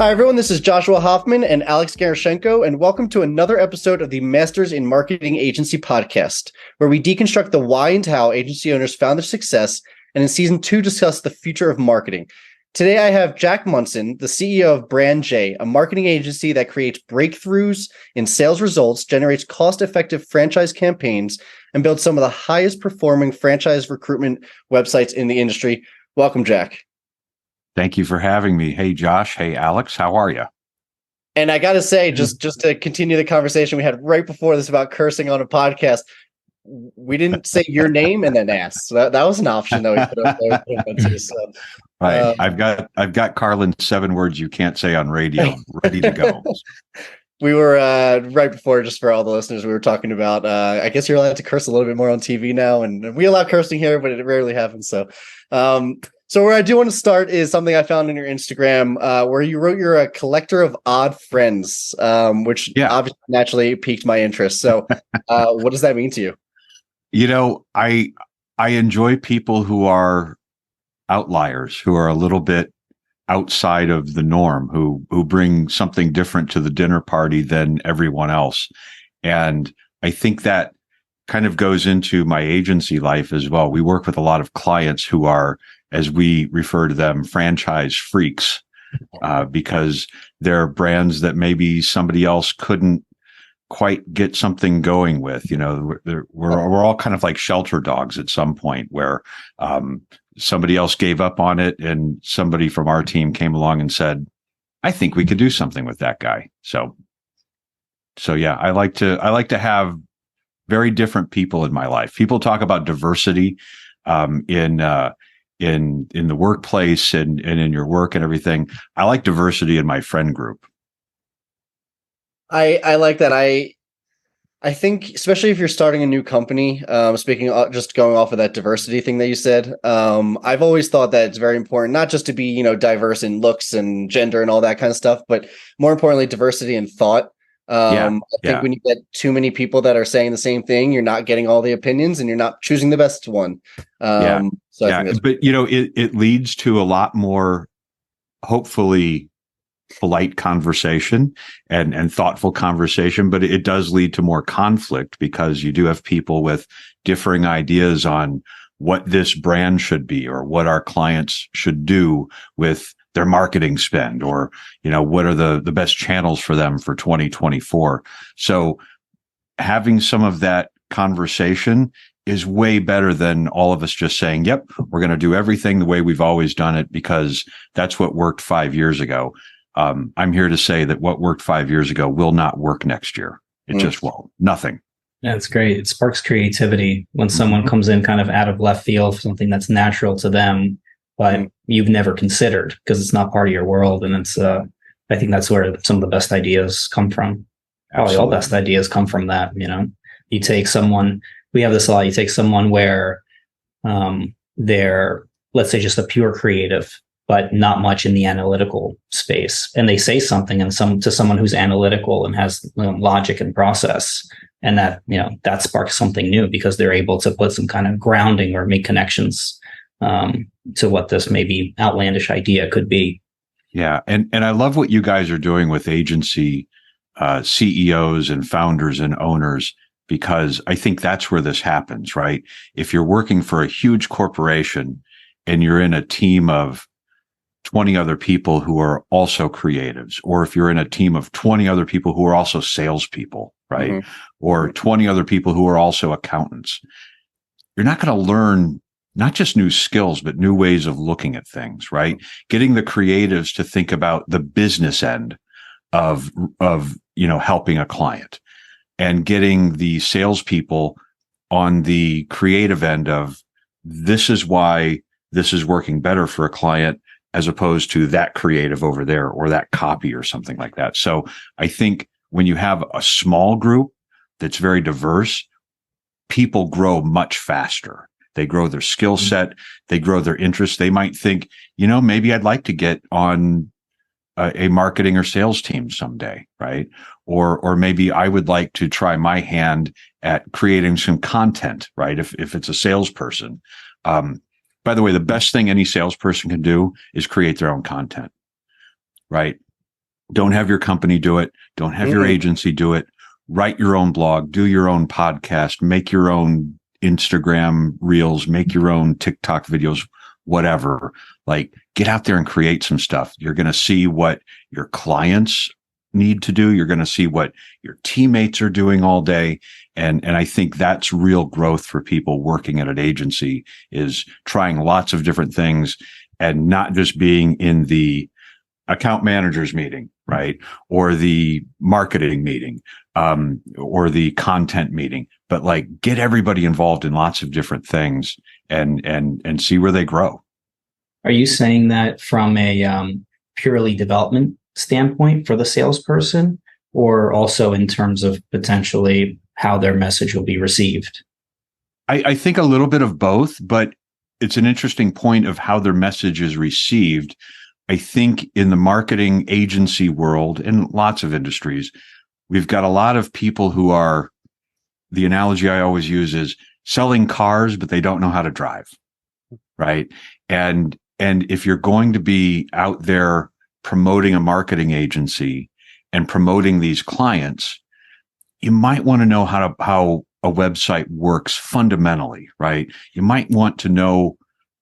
Hi, everyone. This is Joshua Hoffman and Alex Gerashenko, and welcome to another episode of the Masters in Marketing Agency podcast, where we deconstruct the why and how agency owners found their success, and in season 2 discuss the future of marketing. Today, I have Jack Monson, the CEO of Brand J, a marketing agency that creates breakthroughs in sales results, generates cost-effective franchise campaigns, and builds some of the highest performing franchise recruitment websites in the industry. Welcome, Jack. Thank you for having me. Hey, Josh. Hey, Alex. How are you? And I got to say, just to continue the conversation we had right before this about cursing on a podcast, we didn't say your name and then ask. So that was an option that we put up there. So, right. I've got Carlin's 7 words you can't say on radio ready to go. We were right before, just for all the listeners, we were talking about, I guess you're allowed to curse a little bit more on TV now, and we allow cursing here, but it rarely happens. So where I do want to start is something I found in your Instagram, where you wrote you're a collector of odd friends, which obviously naturally piqued my interest. So what does that mean to you? You know, I enjoy people who are outliers, who are a little bit outside of the norm, who bring something different to the dinner party than everyone else. And I think that kind of goes into my agency life as well. We work with a lot of clients who are, as we refer to them, franchise freaks, because they're brands that maybe somebody else couldn't quite get something going with. You know, we're all kind of like shelter dogs at some point where somebody else gave up on it, and somebody from our team came along and said, "I think we could do something with that guy." So yeah, I like to have very different people in my life. People talk about diversity in the workplace and in your work and everything. I like diversity in my friend group. I like that. I think, especially if you're starting a new company, speaking of, just going off of that diversity thing that you said, I've always thought that it's very important, not just to be, diverse in looks and gender and all that kind of stuff, but more importantly, diversity in thought. I think when you get too many people that are saying the same thing, you're not getting all the opinions and you're not choosing the best one. I think but it leads to a lot more, hopefully, polite conversation and thoughtful conversation, but it does lead to more conflict because you do have people with differing ideas on what this brand should be or what our clients should do with their marketing spend, or, what are the best channels for them for 2024. So having some of that conversation is way better than all of us just saying, yep, we're going to do everything the way we've always done it because that's what worked 5 years ago. I'm here to say that what worked 5 years ago will not work next year. It just won't. Nothing. That's great. It sparks creativity when someone comes in kind of out of left field for something that's natural to them, but you've never considered because it's not part of your world. And it's, I think that's where some of the best ideas come from. Probably all best ideas come from that. You take someone, we have this a lot. You take someone where they're, let's say, just a pure creative, but not much in the analytical space. And they say something to someone who's analytical and has logic and process. And that sparks something new because they're able to put some kind of grounding or make connections to what this maybe outlandish idea could be. Yeah. And I love what you guys are doing with agency CEOs and founders and owners, because I think that's where this happens, right? If you're working for a huge corporation and you're in a team of 20 other people who are also creatives, or if you're in a team of 20 other people who are also salespeople, right? Or 20 other people who are also accountants, you're not going to learn not just new skills, but new ways of looking at things, right? Getting the creatives to think about the business end of helping a client, and getting the salespeople on the creative end of, this is why this is working better for a client, as opposed to that creative over there or that copy or something like that. So I think when you have a small group that's very diverse, people grow much faster. They grow their skill set, they grow their interests. They might think, maybe I'd like to get on a marketing or sales team someday, right? Or maybe I would like to try my hand at creating some content, right? If it's a salesperson. By the way, the best thing any salesperson can do is create their own content, right? Don't have your company do it. Don't have your agency do it. Write your own blog, do your own podcast, make your own Instagram reels, make your own TikTok videos, whatever. Like, get out there and create some stuff. You're going to see what your clients need to do. You're going to see what your teammates are doing all day. And I think that's real growth for people working at an agency, is trying lots of different things and not just being in the account managers meeting, right? Or the marketing meeting, or the content meeting, but like, get everybody involved in lots of different things and see where they grow. Are you saying that from a purely development standpoint for the salesperson, or also in terms of potentially how their message will be received? I think a little bit of both, but it's an interesting point of how their message is received. I think in the marketing agency world, in lots of industries, we've got a lot of people who are, the analogy I always use is selling cars, but they don't know how to drive, right? And if you're going to be out there promoting a marketing agency and promoting these clients, you might want to know how a website works fundamentally, right? You might want to know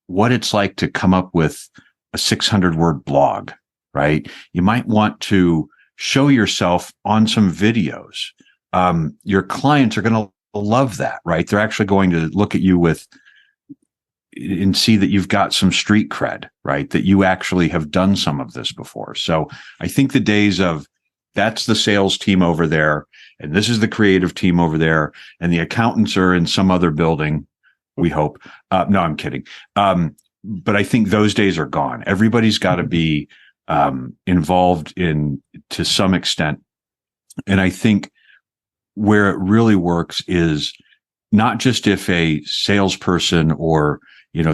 what it's like to come up with a 600-word blog, right? You might want to show yourself on some videos. Your clients are going to love that, right? They're actually going to look at you and see that you've got some street cred, right? That you actually have done some of this before. So I think the days of, that's the sales team over there, and this is the creative team over there, and the accountants are in some other building, we hope. No, I'm kidding. But I think those days are gone. Everybody's got to be involved to some extent. And I think where it really works is not just if a salesperson or,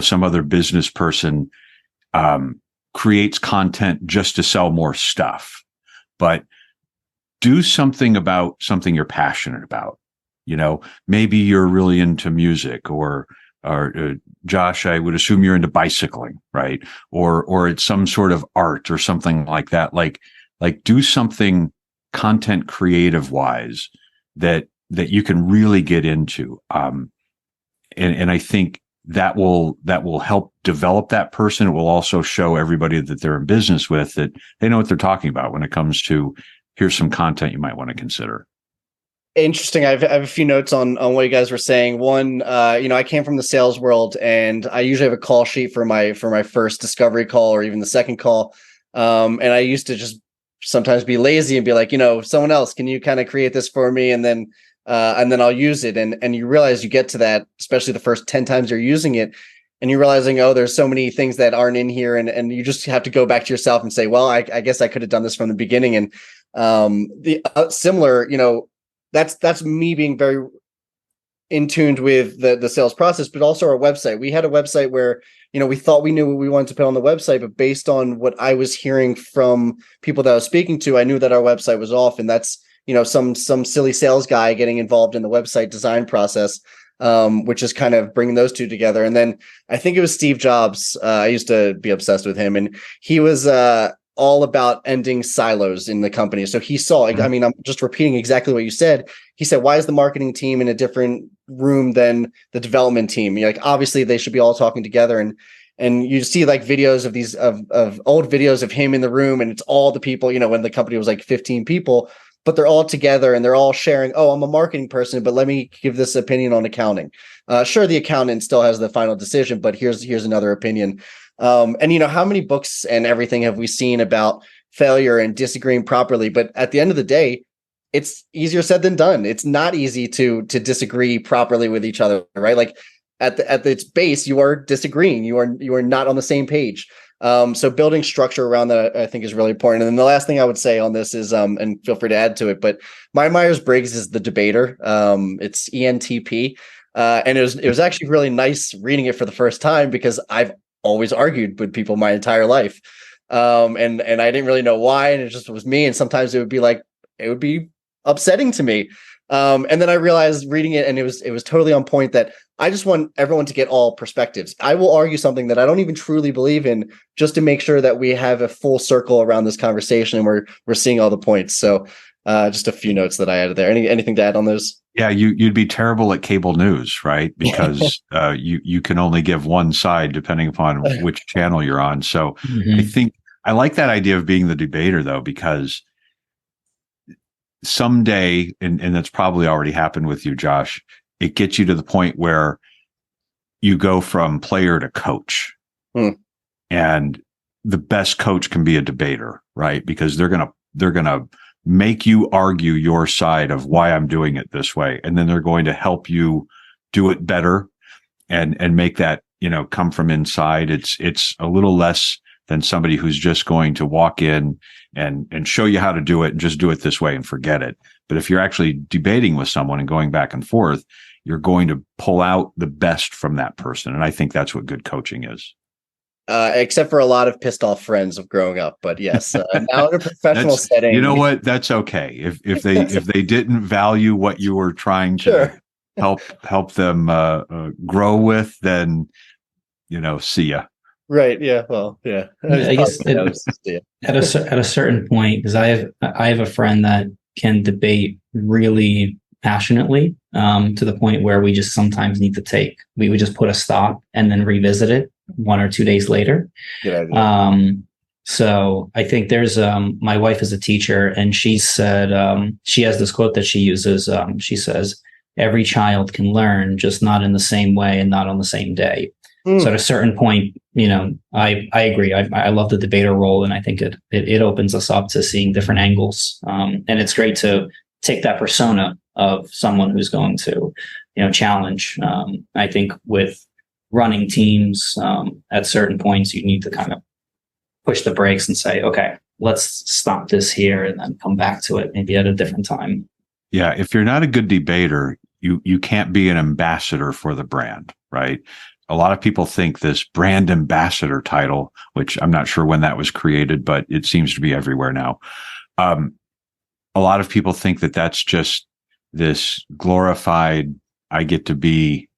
some other business person creates content just to sell more stuff, but do something about something you're passionate about. Maybe you're really into music, or Josh, I would assume you're into bicycling, right? Or it's some sort of art or something like that. Like do something content creative wise that you can really get into. And I think that will help develop that person. It will also show everybody that they're in business with that they know what they're talking about when it comes to, here's some content you might want to consider. Interesting. I have a few notes on what you guys were saying. One, I came from the sales world, and I usually have a call sheet for my first discovery call or even the second call. And I used to just sometimes be lazy and be like, someone else, can you kind of create this for me? And then I'll use it. And you realize you get to that, especially the first 10 times you're using it, and you're realizing, oh, there's so many things that aren't in here. And you just have to go back to yourself and say, well, I guess I could have done this from the beginning. And the similar, that's me being very in tuned with the sales process, but also our website. We had a website where, we thought we knew what we wanted to put on the website, but based on what I was hearing from people that I was speaking to, I knew that our website was off. And that's, some silly sales guy getting involved in the website design process, which is kind of bringing those two together. And then I think it was Steve Jobs. I used to be obsessed with him, and he was, all about ending silos in the company. So he saw, I'm just repeating exactly what you said. He said, why is the marketing team in a different room than the development team? Obviously they should be all talking together. And you see like videos of these, of old videos of him in the room, and it's all the people, when the company was like 15 people, but they're all together and they're all sharing, oh, I'm a marketing person, but let me give this opinion on accounting. Sure, the accountant still has the final decision, but here's another opinion. And how many books and everything have we seen about failure and disagreeing properly? But at the end of the day, it's easier said than done. It's not easy to disagree properly with each other, right? Like at its base, you are disagreeing. You are not on the same page. So building structure around that, I think, is really important. And then the last thing I would say on this is, and feel free to add to it, but my Myers-Briggs is the debater. It's ENTP. And it was actually really nice reading it for the first time, because I've always argued with people my entire life. And I didn't really know why. And it just was me. And sometimes it would be upsetting to me. And then I realized reading it, and it was totally on point, that I just want everyone to get all perspectives. I will argue something that I don't even truly believe in, just to make sure that we have a full circle around this conversation and we're seeing all the points. So just a few notes that I added there. Anything to add on those? Yeah, you'd be terrible at cable news, right? Because you can only give one side depending upon which channel you're on. So I think I like that idea of being the debater, though, because someday, and that's probably already happened with you, Josh, it gets you to the point where you go from player to coach. And the best coach can be a debater, right? Because they're gonna make you argue your side of why I'm doing it this way. And then they're going to help you do it better and make that, come from inside. It's a little less than somebody who's just going to walk in and show you how to do it and just do it this way and forget it. But if you're actually debating with someone and going back and forth, you're going to pull out the best from that person. And I think that's what good coaching is. Except for a lot of pissed off friends of growing up, but yes, now in a professional setting, you know what? That's okay. If they didn't value what you were trying to help them grow with, then see ya. Right? Yeah. Well, yeah. I guess at a certain point, because I have a friend that can debate really passionately, to the point where we just sometimes need to we would just put a stop and then revisit it 1 or 2 days later. Good idea. So I think there's my wife is a teacher, and she said she has this quote that she uses. She says, "Every child can learn, just not in the same way and not on the same day." So at a certain point, I agree. I love the debater role, and I think it opens us up to seeing different angles. And it's great to take that persona of someone who's going to, challenge. I think with running teams, at certain points, you need to kind of push the brakes and say, okay, let's stop this here and then come back to it maybe at a different time. Yeah. If you're not a good debater, you can't be an ambassador for the brand, right? A lot of people think this brand ambassador title, which I'm not sure when that was created, but it seems to be everywhere now. A lot of people think that that's just this glorified, I get to be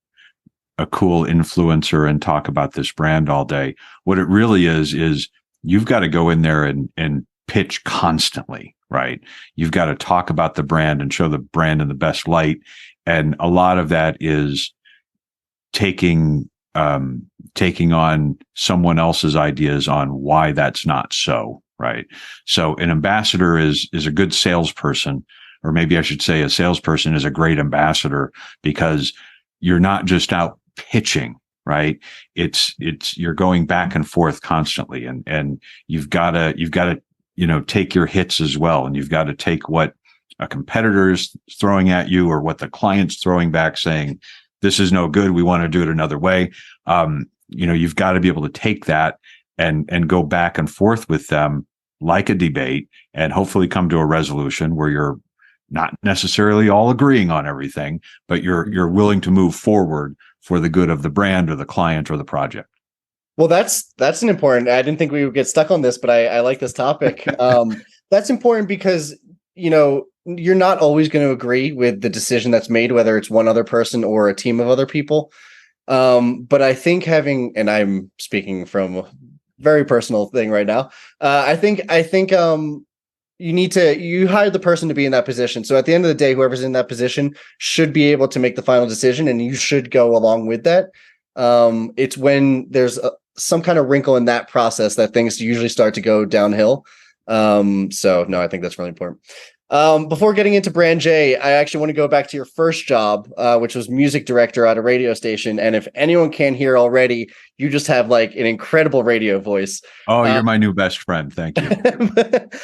a cool influencer and talk about this brand all day. What it really is you've got to go in there and pitch constantly, right? You've got to talk about the brand and show the brand in the best light. And a lot of that is taking on someone else's ideas on why that's not so, right? So an ambassador is a good salesperson, or maybe I should say a salesperson is a great ambassador, because you're not just out pitching, right? It's you're going back and forth constantly, and you've got to take your hits as well, and you've got to take what a competitor is throwing at you or what the client's throwing back saying, this is no good, we want to do it another way. You've got to be able to take that and go back and forth with them like a debate, and hopefully come to a resolution where you're not necessarily all agreeing on everything, but you're willing to move forward for the good of the brand or the client or the project. Well, that's an important. I didn't think we would get stuck on this, but I like this topic. That's important because you're not always going to agree with the decision that's made, whether it's one other person or a team of other people. But I think and I'm speaking from a very personal thing right now. I think you hire the person to be in that position. So at the end of the day, whoever's in that position should be able to make the final decision, and you should go along with that. It's when there's some kind of wrinkle in that process that things usually start to go downhill. So no, I think that's really important. Before getting into Brand J, I actually want to go back to your first job, which was music director at a radio station. And if anyone can't hear already, you just have like an incredible radio voice. Oh, you're my new best friend. Thank you.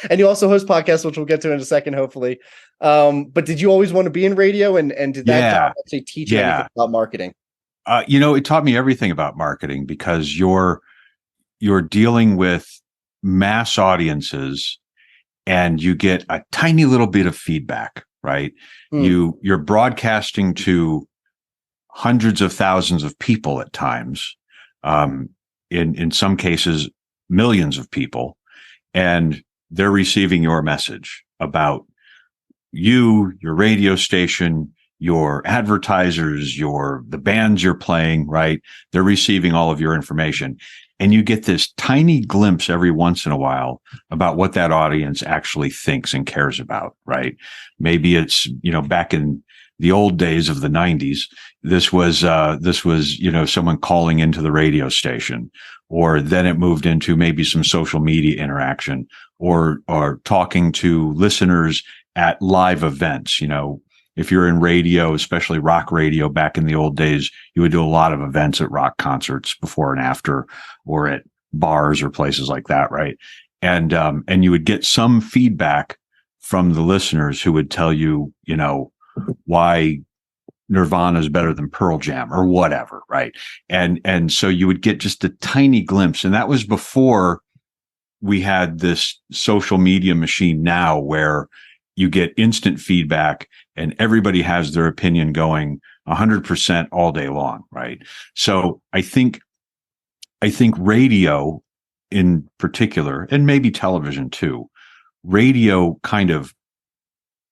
And you also host podcasts, which we'll get to in a second, hopefully. But did you always want to be in radio? And did that job actually teach you anything about marketing? It taught me everything about marketing, because you're dealing with mass audiences, and you get a tiny little bit of feedback, right? You're broadcasting to hundreds of thousands of people at times, in some cases, millions of people, and they're receiving your message about your radio station, your advertisers, the bands you're playing, right? They're receiving all of your information. And you get this tiny glimpse every once in a while about what that audience actually thinks and cares about, right? Maybe it's, back in the old days of the 90s, this was, someone calling into the radio station, or then it moved into maybe some social media interaction, or talking to listeners at live events. If you're in radio, especially rock radio back in the old days, you would do a lot of events at rock concerts before and after, or at bars or places like that, right? And you would get some feedback from the listeners who would tell you, why Nirvana is better than Pearl Jam or whatever, right? And so you would get just a tiny glimpse, and that was before we had this social media machine now where you get instant feedback and everybody has their opinion going 100% all day long, right? So I think radio in particular, and maybe television too, radio kind of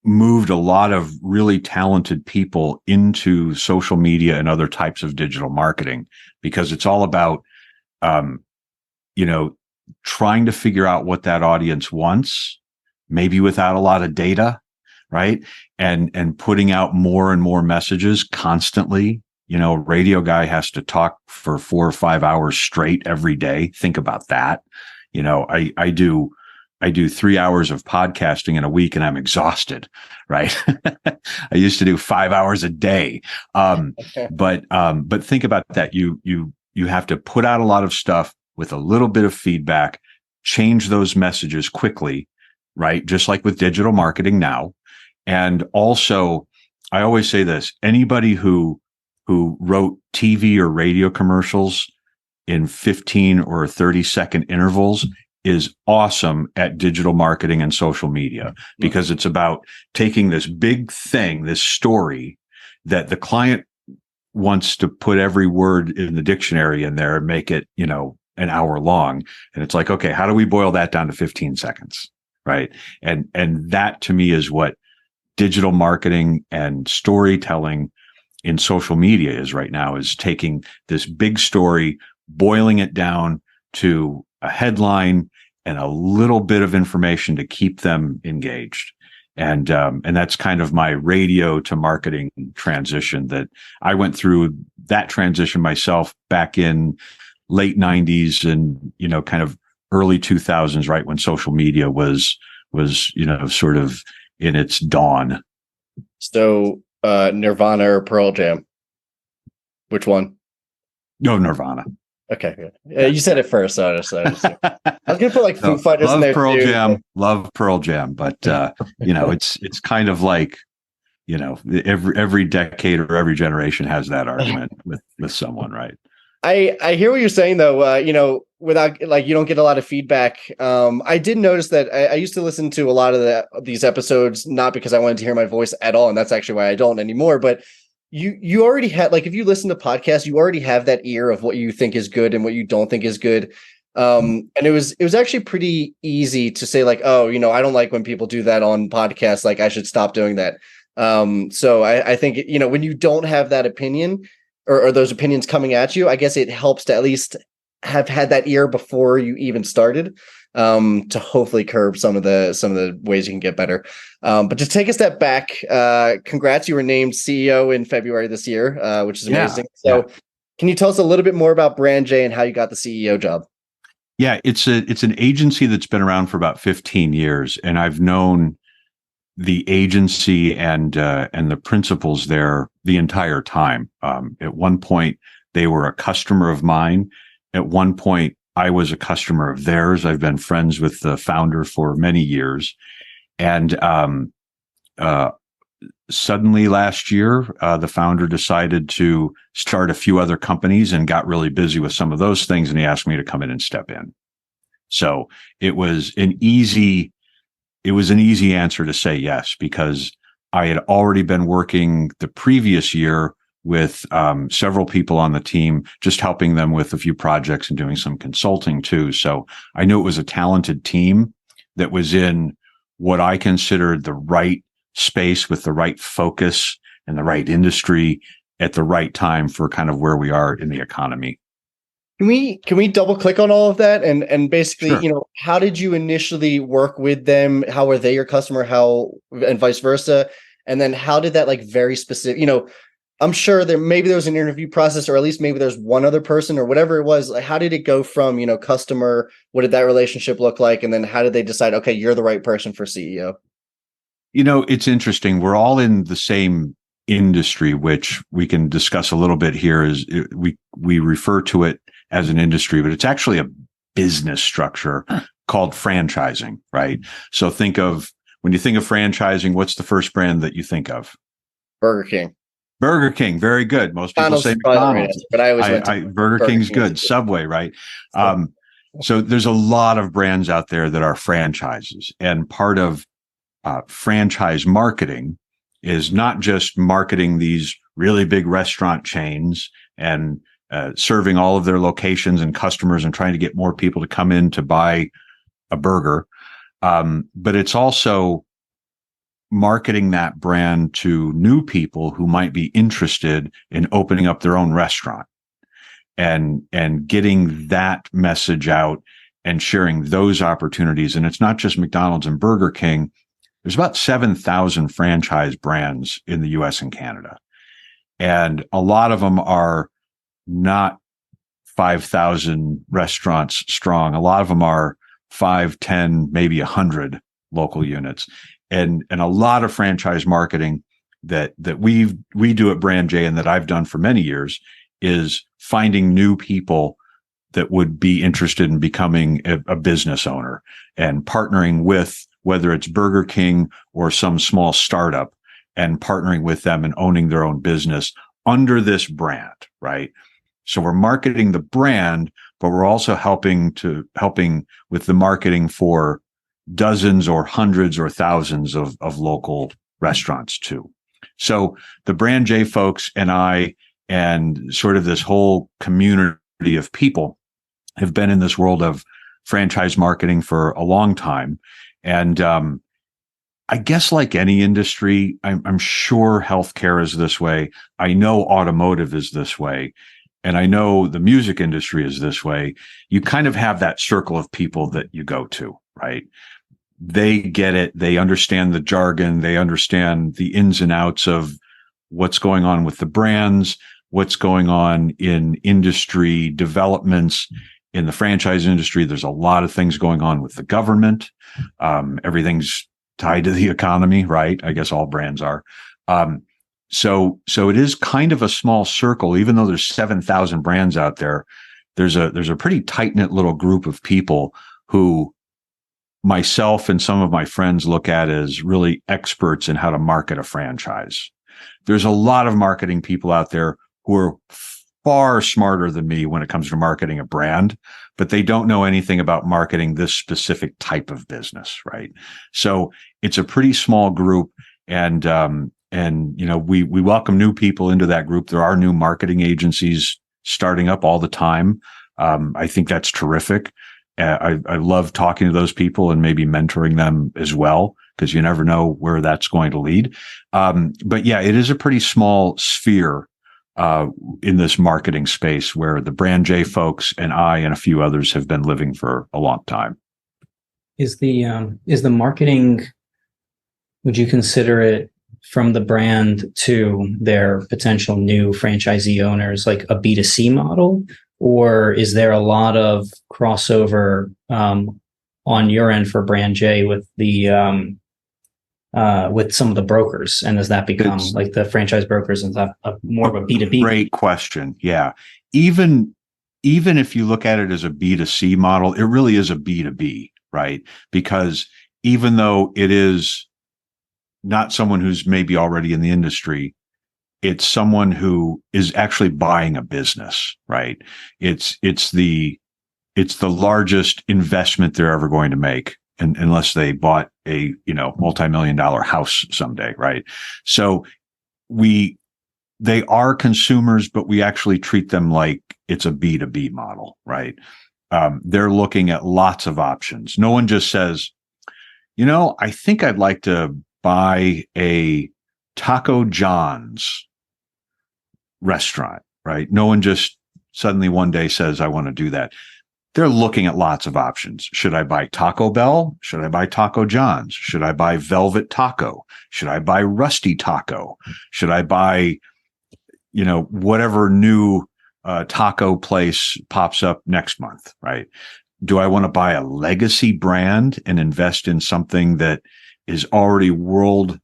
moved a lot of really talented people into social media and other types of digital marketing, because it's all about, trying to figure out what that audience wants, maybe without a lot of data, right? And putting out more and more messages constantly. A radio guy has to talk for 4 or 5 hours straight every day. Think about that. I do 3 hours of podcasting in a week and I'm exhausted, right? I used to do 5 hours a day. But think about that. You have to put out a lot of stuff with a little bit of feedback, change those messages quickly, right? Just like with digital marketing now. And also, I always say this, anybody who wrote TV or radio commercials in 15 or 30-second intervals is awesome at digital marketing and social media, because it's about taking this big thing, this story that the client wants to put every word in the dictionary in there and make it, an hour long. And it's like, okay, how do we boil that down to 15 seconds? Right. And that to me is what digital marketing and storytelling in social media is right now, is taking this big story, boiling it down to a headline and a little bit of information to keep them engaged. And that's kind of my radio to marketing transition, that I went through that transition myself back in late 90s and, kind of early 2000s, right? When social media was, sort of in its dawn. So, Nirvana or Pearl Jam? Which one? No, Nirvana. Okay. You said it first, so I was gonna put like Foo Fighters in there. Love Pearl Jam, but it's kind of like, every decade or every generation has that argument with someone, right? I hear what you're saying though. Without you don't get a lot of feedback. I did notice that I used to listen to a lot of these episodes, not because I wanted to hear my voice at all, and that's actually why I don't anymore. But you already had, if you listen to podcasts, you already have that ear of what you think is good and what you don't think is good. And it was actually pretty easy to say oh, I don't like when people do that on podcasts. I should stop doing that. So I think, when you don't have that opinion or those opinions coming at you, I guess it helps to at least have had that ear before you even started, to hopefully curb some of the ways you can get better. But to take a step back, congrats, you were named CEO in February this year, which is amazing. Can you tell us a little bit more about Brand J and how you got the CEO job? Yeah, it's an agency that's been around for about 15 years, and I've known the agency and the principals there the entire time. At one point, they were a customer of mine. At one point, I was a customer of theirs. I've been friends with the founder for many years. And suddenly last year, the founder decided to start a few other companies and got really busy with some of those things. And he asked me to come in and step in. So it was an easy answer to say yes, because I had already been working the previous year with several people on the team, just helping them with a few projects and doing some consulting too. So I knew it was a talented team that was in what I considered the right space with the right focus and the right industry at the right time for kind of where we are in the economy. Can we double click on all of that and basically, Sure. you know, how did you initially work with them? How were they your customer? How and vice versa? And then how did that like very specific, you know, I'm sure there was an interview process, or at least maybe there's one other person or whatever it was. Like, how did it go from, you know, customer? What did that relationship look like? And then how did they decide, okay, you're the right person for CEO? You know, it's interesting. We're all in the same industry, which we can discuss a little bit here. We refer to it as an industry, but it's actually a business structure called franchising, right? So when you think of franchising, what's the first brand that you think of? Burger King. Burger King, very good. Most people say McDonald's, but I always went to Burger King's good. Subway, right? So there's a lot of brands out there that are franchises, and part of franchise marketing is not just marketing these really big restaurant chains and serving all of their locations and customers and trying to get more people to come in to buy a burger, but it's also marketing that brand to new people who might be interested in opening up their own restaurant and getting that message out and sharing those opportunities. And it's not just McDonald's and Burger King. There's about 7,000 franchise brands in the US and Canada. And a lot of them are not 5,000 restaurants strong. A lot of them are 5, 10, maybe 100 local units. And a lot of franchise marketing that we do at Brand J and that I've done for many years is finding new people that would be interested in becoming a business owner and partnering with, whether it's Burger King or some small startup, and partnering with them and owning their own business under this brand, right? So we're marketing the brand, but we're also helping with the marketing for dozens or hundreds or thousands of local restaurants too. So the Brand J folks and I, and sort of this whole community of people, have been in this world of franchise marketing for a long time. And I guess like any industry, I'm sure healthcare is this way. I know automotive is this way. And I know the music industry is this way. You kind of have that circle of people that you go to, right? They get it. They understand the jargon. They understand the ins and outs of what's going on with the brands, what's going on in industry developments. In the franchise industry, there's a lot of things going on with the government. Everything's tied to the economy, right? I guess all brands are. So it is kind of a small circle, even though there's 7,000 brands out there. There's a pretty tight-knit little group of people who myself and some of my friends look at as really experts in how to market a franchise. There's a lot of marketing people out there who are far smarter than me when it comes to marketing a brand, but they don't know anything about marketing this specific type of business, right? So it's a pretty small group, and you know, we welcome new people into that group. There are new marketing agencies starting up all the time. I think that's terrific. I love talking to those people and maybe mentoring them as well, because you never know where that's going to lead. But yeah, it is a pretty small sphere in this marketing space where the Brand J folks and I and a few others have been living for a long time. Is the marketing, would you consider it from the brand to their potential new franchisee owners like a B2C model? Or is there a lot of crossover on your end for Brand J with the with some of the brokers? And does that become like the franchise brokers and that more of a B2B? Great question. Yeah. Even if you look at it as a B2C model, it really is a B2B, right? Because even though it is not someone who's maybe already in the industry, it's someone who is actually buying a business, right? It's the largest investment they're ever going to make, unless they bought a, you know, multi-million-dollar house someday, right? So they are consumers, but we actually treat them like it's a B2B model, right? They're looking at lots of options. No one just says, you know, I think I'd like to buy a Taco John's restaurant, right? No one just suddenly one day says, I want to do that. They're looking at lots of options. Should I buy Taco Bell? Should I buy Taco John's? Should I buy Velvet Taco? Should I buy Rusty Taco? Should I buy, whatever new taco place pops up next month, right? Do I want to buy a legacy brand and invest in something that is already world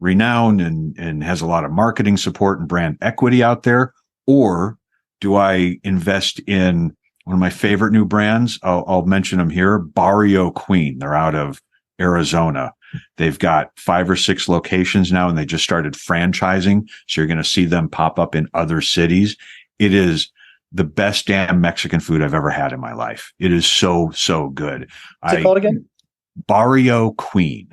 renowned and has a lot of marketing support and brand equity out there? Or do I invest in one of my favorite new brands? I'll mention them here. Barrio Queen. They're out of Arizona. They've got 5 or 6 locations now, and they just started franchising. So you're going to see them pop up in other cities. It is the best damn Mexican food I've ever had in my life. It is so, so good. What's it called again? Barrio Queen.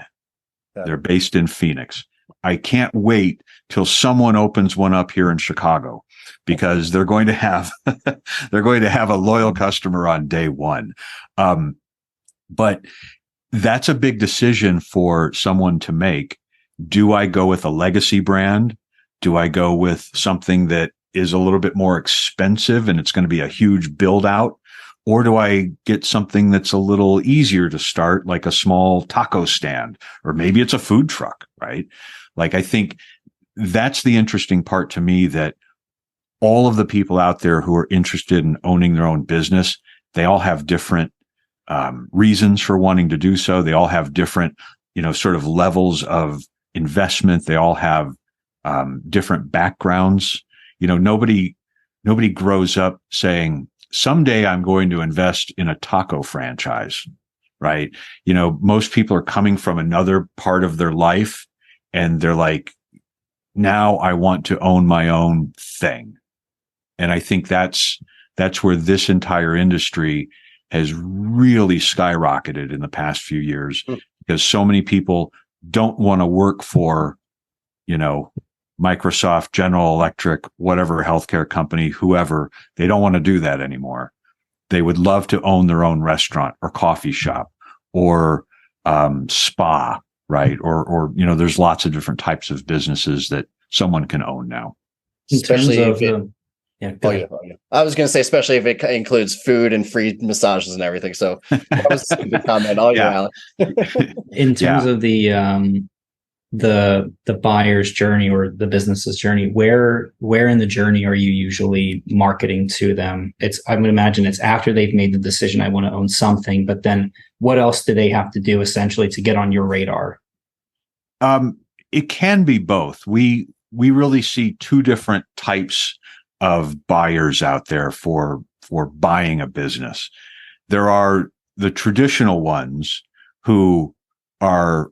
Yeah. They're based in Phoenix. I can't wait till someone opens one up here in Chicago, because they're going to have a loyal customer on day one. But that's a big decision for someone to make. Do I go with a legacy brand? Do I go with something that is a little bit more expensive and it's going to be a huge build out? Or do I get something that's a little easier to start, like a small taco stand, or maybe it's a food truck, right? Like, I think that's the interesting part to me, that all of the people out there who are interested in owning their own business, they all have different reasons for wanting to do so. They all have different, sort of levels of investment. They all have different backgrounds. Nobody grows up saying, someday I'm going to invest in a taco franchise, right? Most people are coming from another part of their life, and they're like, now I want to own my own thing. And I think that's where this entire industry has really skyrocketed in the past few years, because so many people don't want to work for, Microsoft, General Electric, whatever healthcare company, whoever. They don't want to do that anymore. They would love to own their own restaurant or coffee shop or spa, right? Or there's lots of different types of businesses that someone can own now. Especially if yeah. I was going to say, especially if it includes food and free massages and everything. So that was a good comment. All you, Alex. In terms of the buyer's journey or the business's journey, where in the journey are you usually marketing to them? I would imagine it's after they've made the decision, I want to own something, but then what else do they have to do essentially to get on your radar? It can be both. We really see 2 different types of buyers out there for buying a business. There are the traditional ones who are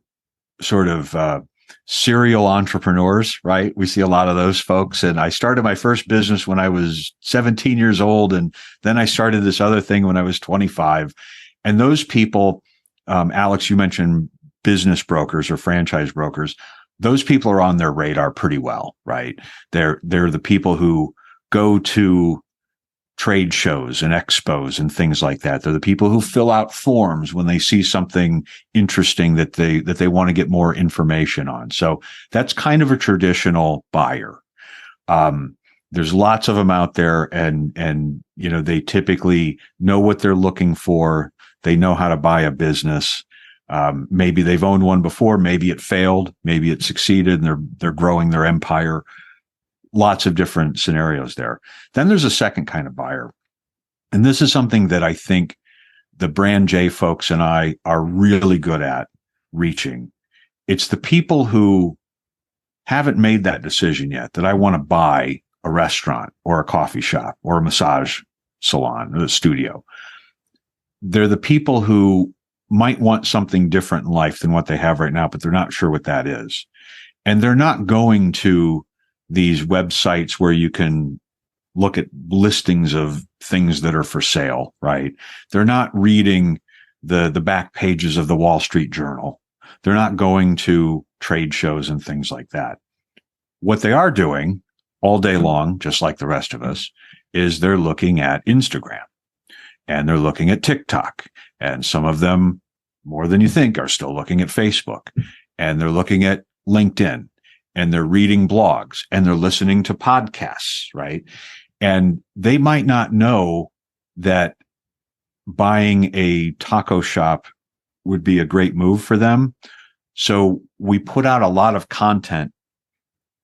sort of serial entrepreneurs, right? We see a lot of those folks. And I started my first business when I was 17 years old. And then I started this other thing when I was 25. And those people, Alex, you mentioned business brokers or franchise brokers. Those people are on their radar pretty well, right? They're the people who go to trade shows and expos and things like that. They're the people who fill out forms when they see something interesting that they want to get more information on. So that's kind of a traditional buyer. There's lots of them out there, and they typically know what they're looking for. They know how to buy a business. Maybe they've owned one before, maybe it failed, maybe it succeeded, and they're growing their empire. Lots of different scenarios there. Then there's a second kind of buyer. And this is something that I think the Brand J folks and I are really good at reaching. It's the people who haven't made that decision yet, that I want to buy a restaurant or a coffee shop or a massage salon or a studio. They're the people who might want something different in life than what they have right now, but they're not sure what that is. And they're not going to these websites where you can look at listings of things that are for sale, right? They're not reading the back pages of the Wall Street Journal. They're not going to trade shows and things like that. What they are doing all day long, just like the rest of us, is they're looking at Instagram and they're looking at TikTok. And some of them, more than you think, are still looking at Facebook. and they're looking at LinkedIn, and they're reading blogs, and they're listening to podcasts, right? And they might not know that buying a taco shop would be a great move for them. So we put out a lot of content,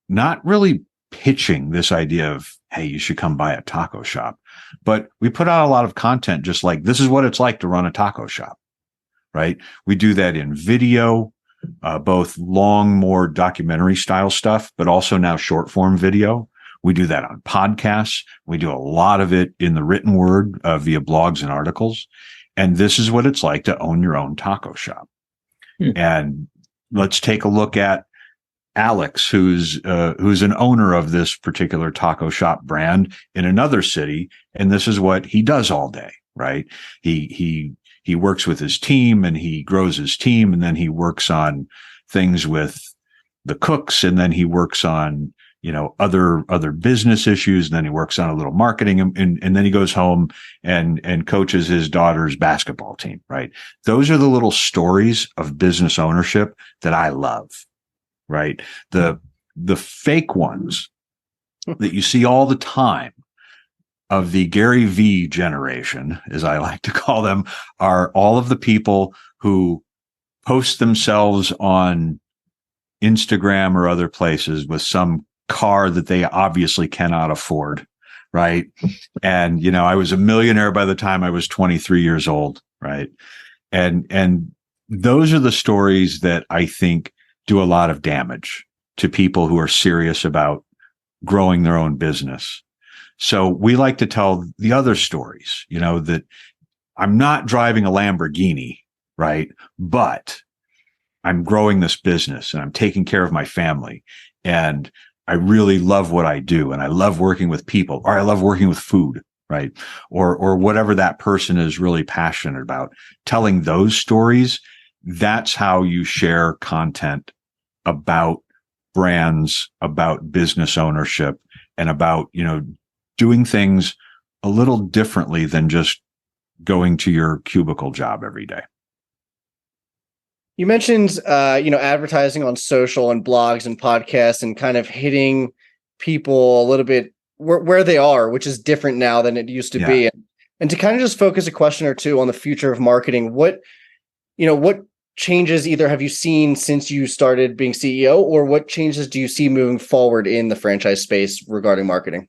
not really pitching this idea of, hey, you should come buy a taco shop, but we put out a lot of content just like, this is what it's like to run a taco shop, right? We do that in video, both long, more documentary style stuff, but also now short form video. We do that on podcasts. We do a lot of it in the written word via blogs and articles. And this is what it's like to own your own taco shop. And let's take a look at Alex, who's an owner of this particular taco shop brand in another city. And this is what he does all day, right? He works with his team, and he grows his team. And then he works on things with the cooks. And then he works on, other business issues. And then he works on a little marketing, and then he goes home and coaches his daughter's basketball team, right? Those are the little stories of business ownership that I love, right? The fake ones that you see all the time of the Gary V generation, as I like to call them, are all of the people who post themselves on Instagram or other places with some car that they obviously cannot afford, right? And, I was a millionaire by the time I was 23 years old, right? And those are the stories that I think do a lot of damage to people who are serious about growing their own business. So we like to tell the other stories, that I'm not driving a Lamborghini, right? But I'm growing this business, and I'm taking care of my family, and I really love what I do, and I love working with people, or I love working with food, right? Or whatever that person is really passionate about. Telling those stories, that's how you share content about brands, about business ownership, and about, doing things a little differently than just going to your cubicle job every day. You mentioned, advertising on social and blogs and podcasts, and kind of hitting people a little bit where they are, which is different now than it used to be. And to kind of just focus a question or two on the future of marketing, what changes either have you seen since you started being CEO, or what changes do you see moving forward in the franchise space regarding marketing?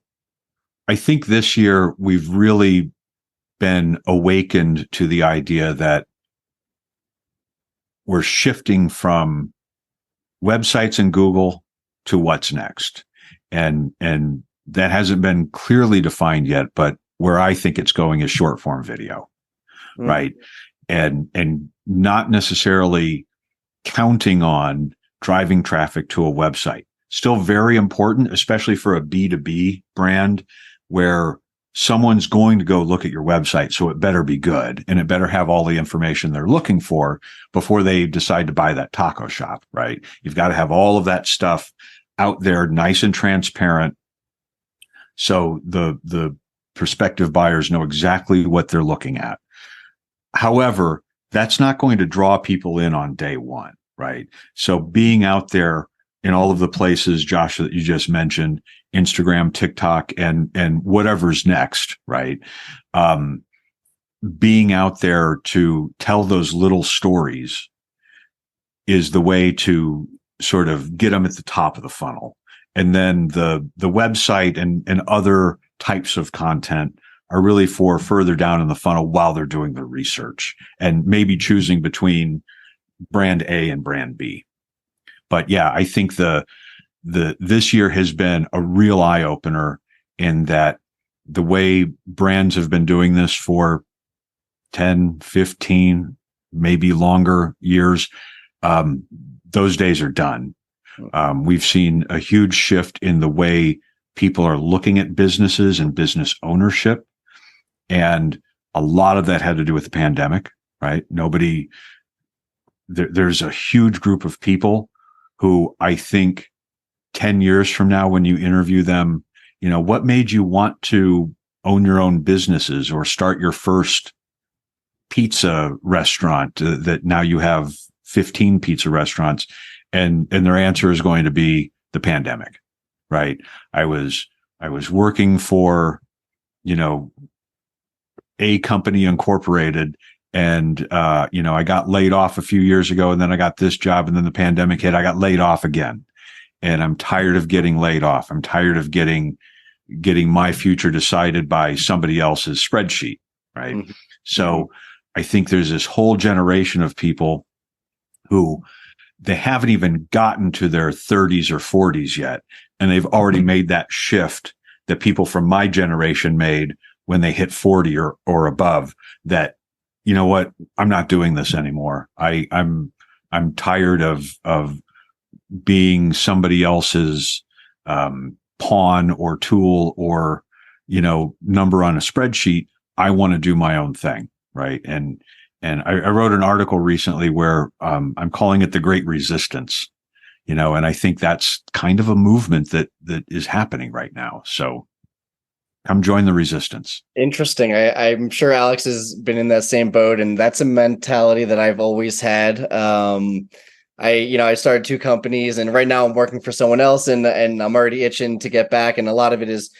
I think this year we've really been awakened to the idea that we're shifting from websites and Google to what's next. And that hasn't been clearly defined yet, but where I think it's going is short form video, right? And not necessarily counting on driving traffic to a website. Still very important, especially for a B2B brand, where someone's going to go look at your website. So it better be good, and it better have all the information they're looking for before they decide to buy that taco shop, right? You've got to have all of that stuff out there, nice and transparent, so the prospective buyers know exactly what they're looking at. However, that's not going to draw people in on day one, right? So being out there in all of the places, Josh, that you just mentioned, Instagram, TikTok, and whatever's next, right? Being out there to tell those little stories is the way to sort of get them at the top of the funnel. And then the website and other types of content are really for further down in the funnel while they're doing the research and maybe choosing between brand A and brand B. But yeah, I think this year has been a real eye opener in that the way brands have been doing this for 10, 15, maybe longer years, those days are done. We've seen a huge shift in the way people are looking at businesses and business ownership. And a lot of that had to do with the pandemic, right? There's a huge group of people who I think 10 years from now, when you interview them, what made you want to own your own businesses or start your first pizza restaurant that now you have 15 pizza restaurants? And their answer is going to be the pandemic, right? I was working for, a company incorporated, and I got laid off a few years ago, and then I got this job, and then the pandemic hit. I got laid off again, and I'm tired of getting laid off. I'm tired of getting my future decided by somebody else's spreadsheet, right? Mm-hmm. So I think there's this whole generation of people who they haven't even gotten to their 30s or 40s yet, and they've already made that shift that people from my generation made when they hit 40 or above, that, you know what, I'm not doing this anymore. I'm tired of being somebody else's pawn or tool or, number on a spreadsheet. I want to do my own thing, right? And I wrote an article recently where I'm calling it the Great Resistance, and I think that's kind of a movement that is happening right now. So come join the resistance. Interesting. I'm sure Alex has been in that same boat, and that's a mentality that I've always had. I started 2 companies, and right now I'm working for someone else, and I'm already itching to get back. And a lot of it is,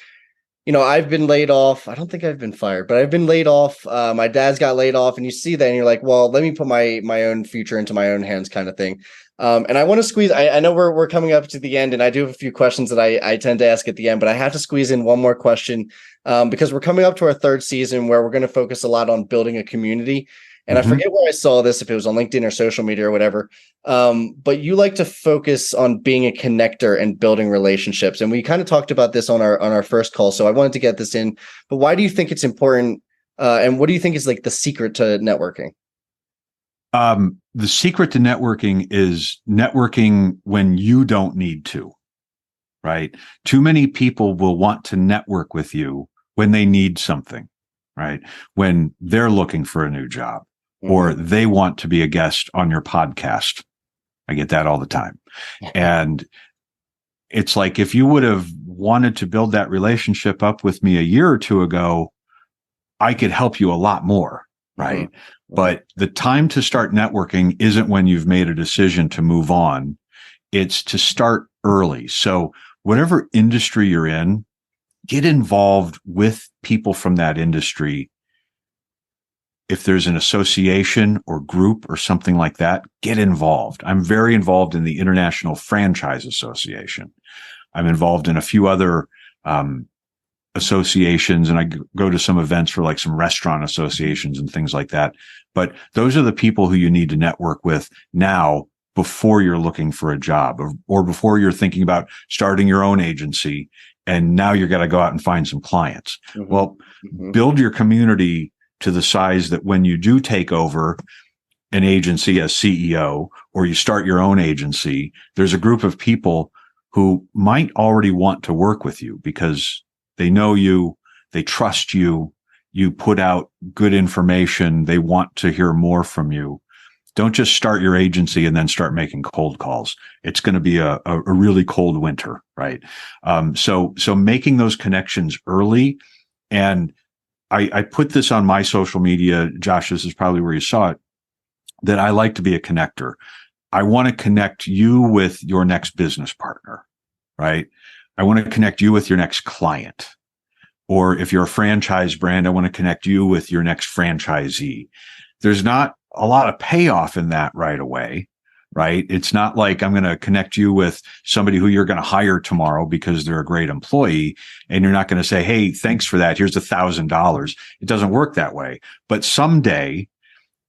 I've been laid off. I don't think I've been fired, but I've been laid off. My dad's got laid off, and you see that and you're like, well, let me put my own future into my own hands, kind of thing. And I want to squeeze, I know we're coming up to the end, and I do have a few questions that I tend to ask at the end, but I have to squeeze in one more question because we're coming up to our 3rd season where we're going to focus a lot on building a community. And I forget where I saw this, if it was on LinkedIn or social media or whatever. But you like to focus on being a connector and building relationships. And we kind of talked about this on our first call. So I wanted to get this in. But why do you think it's important? And what do you think is like the secret to networking? The secret to networking is networking when you don't need to, right? Too many people will want to network with you when they need something, right? When they're looking for a new job. Or they want to be a guest on your podcast. I get that all the time. And it's like, if you would have wanted to build that relationship up with me a year or 2 ago, I could help you a lot more, right? But the time to start networking isn't when you've made a decision to move on. It's to start early. So whatever industry you're in, get involved with people from that industry. If there's an association or group or something like that, get involved. I'm very involved in the International Franchise Association. I'm involved in a few other associations, and I go to some events for like some restaurant associations and things like that. But those are the people who you need to network with now before you're looking for a job or before you're thinking about starting your own agency. And now you're going to go out and find some clients. Well, build your community to the size that when you do take over an agency as CEO, or you start your own agency, there's a group of people who might already want to work with you because they know you, they trust you, you put out good information, they want to hear more from you. Don't just start your agency and then start making cold calls. It's going to be a really cold winter, right? So making those connections early. And I put this on my social media, Josh, this is probably where you saw it, that I like to be a connector. I want to connect you with your next business partner, right? I want to connect you with your next client. Or if you're a franchise brand, I want to connect you with your next franchisee. There's not a lot of payoff in that right away, right? It's not like I'm going to connect you with somebody who you're going to hire tomorrow because they're a great employee. And you're not going to say, hey, thanks for that. Here's $1,000. It doesn't work that way. But someday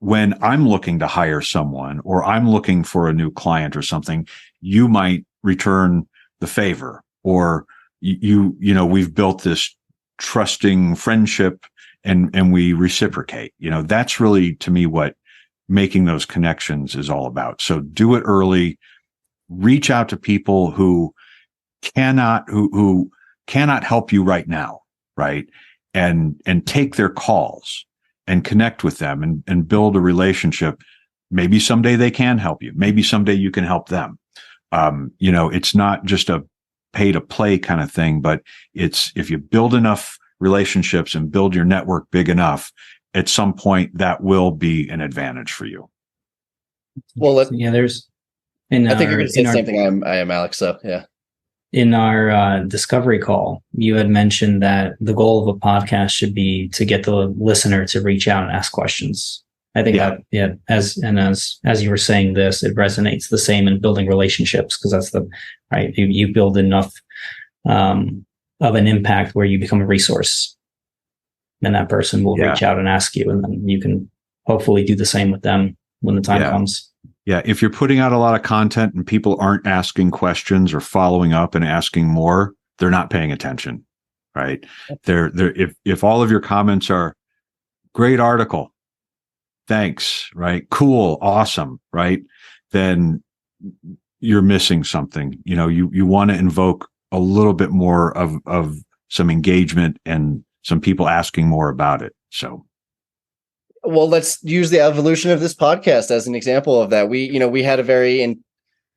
when I'm looking to hire someone or I'm looking for a new client or something, you might return the favor, or we've built this trusting friendship and we reciprocate. That's really, to me, what making those connections is all about. So do it early, reach out to people who cannot help you right now, right? And take their calls and connect with them and build a relationship. Maybe someday they can help you. Maybe someday you can help them. It's not just a pay to play kind of thing, but it's, if you build enough relationships and build your network big enough, at some point that will be an advantage for you. Well, Yeah, there's in I think you're our going to say the same thing. I am Alex. So yeah. in our discovery call, you had mentioned that the goal of a podcast should be to get the listener to reach out and ask questions. I think that, yeah, as you were saying this, it resonates the same in building relationships, because that's the right. You build enough of an impact where you become a resource, and that person will reach out and ask you, and then you can hopefully do the same with them when the time comes. Yeah, if you're putting out a lot of content and people aren't asking questions or following up and asking more, they're not paying attention, right? If all of your comments are great article, thanks, right? Cool, awesome, right? Then you're missing something. You know, you want to invoke a little bit more of some engagement and some people asking more about it. So, well, let's use the evolution of this podcast as an example of that. We had a very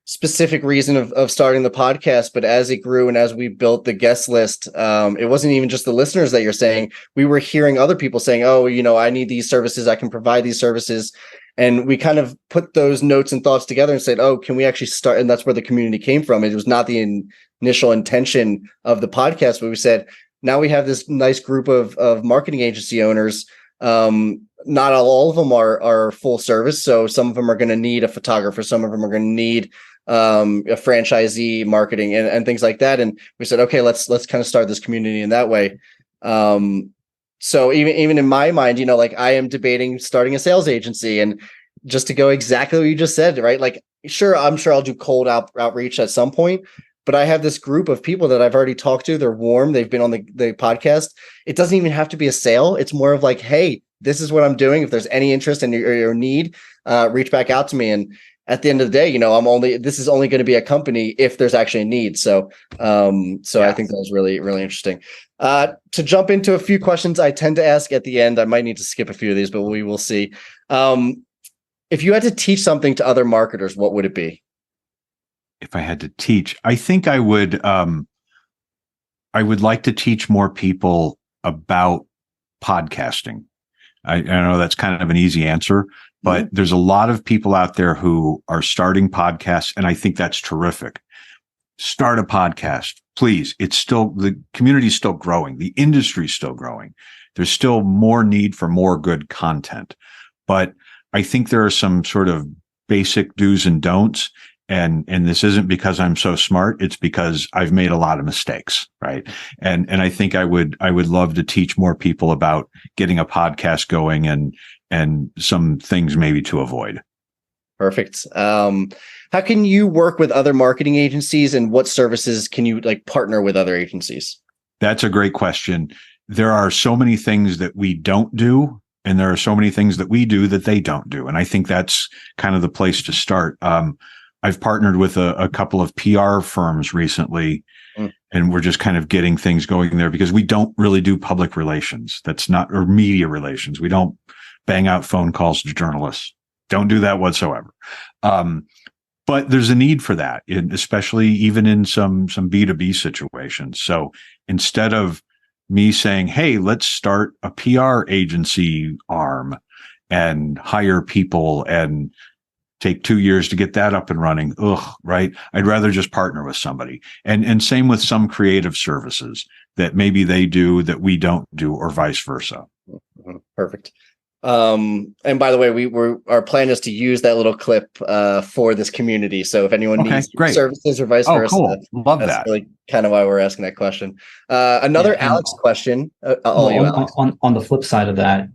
specific reason of starting the podcast, but as it grew and as we built the guest list, it wasn't even just the listeners that you're saying. We were hearing other people saying, oh, I need these services. I can provide these services. And we kind of put those notes and thoughts together and said, oh, can we actually start? And that's where the community came from. It was not the initial intention of the podcast, but we said, now we have this nice group of marketing agency owners. Not all of them are full service. So some of them are going to need a photographer. Some of them are going to need a franchisee marketing and things like that. And we said, okay, let's kind of start this community in that way. So even in my mind, like I am debating starting a sales agency, and just to go exactly what you just said, right? Like, sure, I'm sure I'll do cold outreach at some point, but I have this group of people that I've already talked to. They're warm. They've been on the podcast. It doesn't even have to be a sale. It's more of like, hey, this is what I'm doing. If there's any interest in your need, reach back out to me. And at the end of the day, this is only going to be a company if there's actually a need. So I think that was really, really interesting. To jump into a few questions I tend to ask at the end, I might need to skip a few of these, but we will see. If you had to teach something to other marketers, what would it be? If I had to teach, I think I would like to teach more people about podcasting. I know that's kind of an easy answer, but there's a lot of people out there who are starting podcasts, and I think that's terrific. Start a podcast, please. The community's still growing. The industry's still growing. There's still more need for more good content. But I think there are some sort of basic do's and don'ts. And this isn't because I'm so smart. It's because I've made a lot of mistakes, right? And I think I would love to teach more people about getting a podcast going and some things maybe to avoid. Perfect. How can you work with other marketing agencies, and what services can you partner with other agencies? That's a great question. There are so many things that we don't do, and there are so many things that we do that they don't do. And I think that's kind of the place to start. I've partnered with a couple of PR firms recently, and we're just kind of getting things going there because we don't really do public relations. Or media relations. We don't bang out phone calls to journalists. Don't do that whatsoever. But there's a need for that, especially even in some B2B situations. So instead of me saying, hey, let's start a PR agency arm and hire people and take 2 years to get that up and running. Right. I'd rather just partner with somebody. And same with some creative services that maybe they do that we don't do, or vice versa. Perfect. And by the way, our plan is to use that little clip for this community. So if anyone needs services or vice versa, cool. Love that's that. really kind of why we're asking that question. Another Alex question. Alex. On the flip side of that,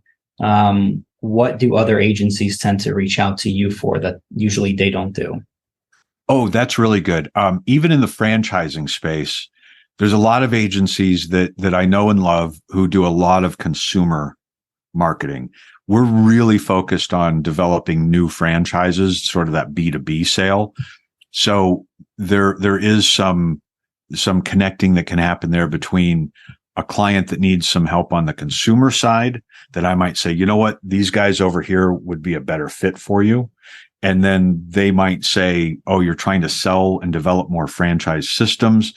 what do other agencies tend to reach out to you for that usually they don't do? Oh, that's really good. Even in the franchising space, there's a lot of agencies that I know and love who do a lot of consumer marketing. We're really focused on developing new franchises, sort of that B2B sale. So there is some connecting that can happen there between a client that needs some help on the consumer side that I might say, you know what, these guys over here would be a better fit for you. And then they might say, oh, you're trying to sell and develop more franchise systems.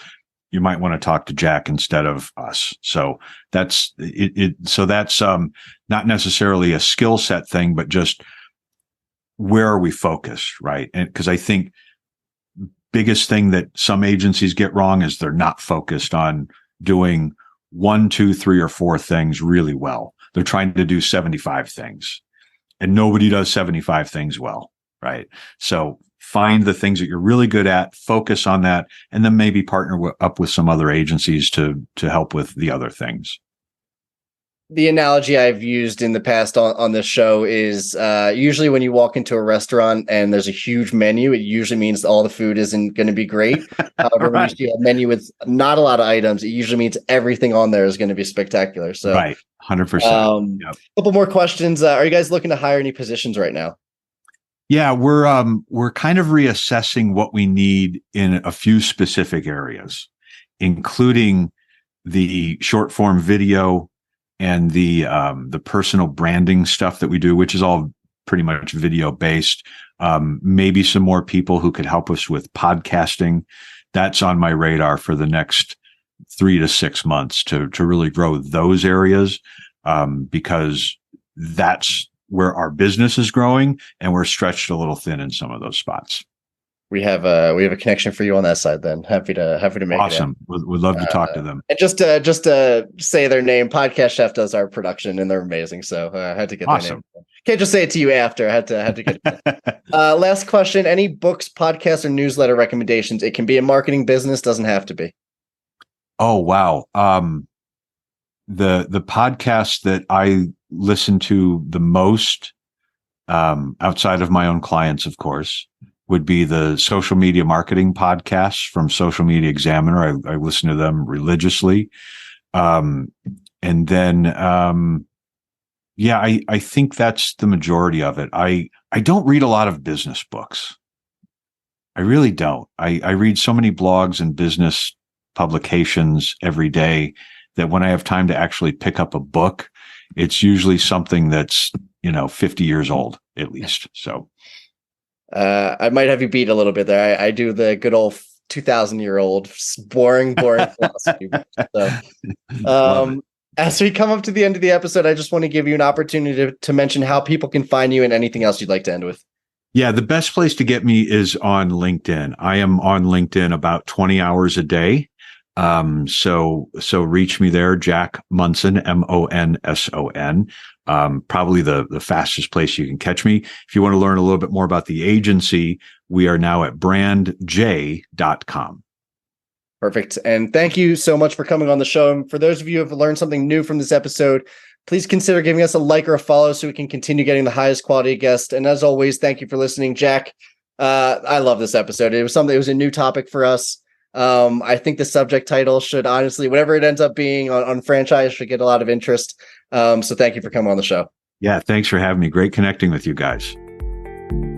You might want to talk to Jack instead of us. So that's it. So that's not necessarily a skill set thing, but just where are we focused, right? And because I think biggest thing that some agencies get wrong is they're not focused on doing 1, 2, 3, or 4 things really well. They're trying to do 75 things, and nobody does 75 things well, right? So find the things that you're really good at, focus on that, and then maybe partner up with some other agencies to help with the other things. The analogy I've used in the past on this show is usually when you walk into a restaurant and there's a huge menu, it usually means all the food isn't going to be great. However, right. When you see a menu with not a lot of items, it usually means everything on there is going to be spectacular. So, right, 100%. A couple more questions. Are you guys looking to hire any positions right now? Yeah, we're kind of reassessing what we need in a few specific areas, including the short form video and the personal branding stuff that we do, which is all pretty much video based. Maybe some more people who could help us with podcasting. That's on my radar for the next 3 to 6 months to really grow those areas, because that's where our business is growing, and we're stretched a little thin in some of those spots. We have a connection for you on that side. Then happy to make awesome. it. Awesome. Would love to talk to them. And just to say their name, Podcast Chef does our production, and they're amazing. So I had to get awesome. Their name. Can't just say it to you after. I had to get it. Last question: any books, podcasts, or newsletter recommendations? It can be a marketing business, doesn't have to be. Oh wow. The podcast that I listen to the most, outside of my own clients, of course, would be the social media marketing podcasts from Social Media Examiner. I listen to them religiously. And then, I think that's the majority of it. I don't read a lot of business books. I really don't. I read so many blogs and business publications every day that when I have time to actually pick up a book, it's usually something that's, 50 years old at least. So I might have you beat a little bit there. I do the good old 2,000-year-old boring philosophy. So, as we come up to the end of the episode, I just want to give you an opportunity to mention how people can find you and anything else you'd like to end with. Yeah, the best place to get me is on LinkedIn. I am on LinkedIn about 20 hours a day. So reach me there, Jack Monson, Monson. Probably the fastest place you can catch me. If you want to learn a little bit more about the agency, we are now at brandj.com. Perfect. And thank you so much for coming on the show. And for those of you who have learned something new from this episode, please consider giving us a like or a follow so we can continue getting the highest quality guests. And as always, thank you for listening, Jack. I love this episode. It was a new topic for us. I think the subject title should honestly, whatever it ends up being on franchise, should get a lot of interest. So thank you for coming on the show. Yeah, thanks for having me. Great connecting with you guys.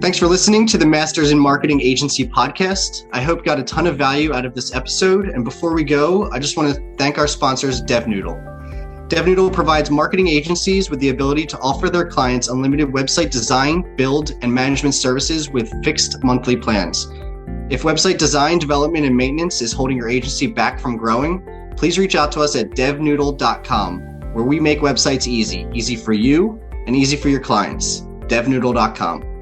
Thanks for listening to the Masters in Marketing Agency podcast. I hope you got a ton of value out of this episode. And before we go, I just want to thank our sponsors, DevNoodle. DevNoodle provides marketing agencies with the ability to offer their clients unlimited website design, build, and management services with fixed monthly plans. If website design, development, and maintenance is holding your agency back from growing, please reach out to us at devnoodle.com, where we make websites easy for you and easy for your clients. devnoodle.com.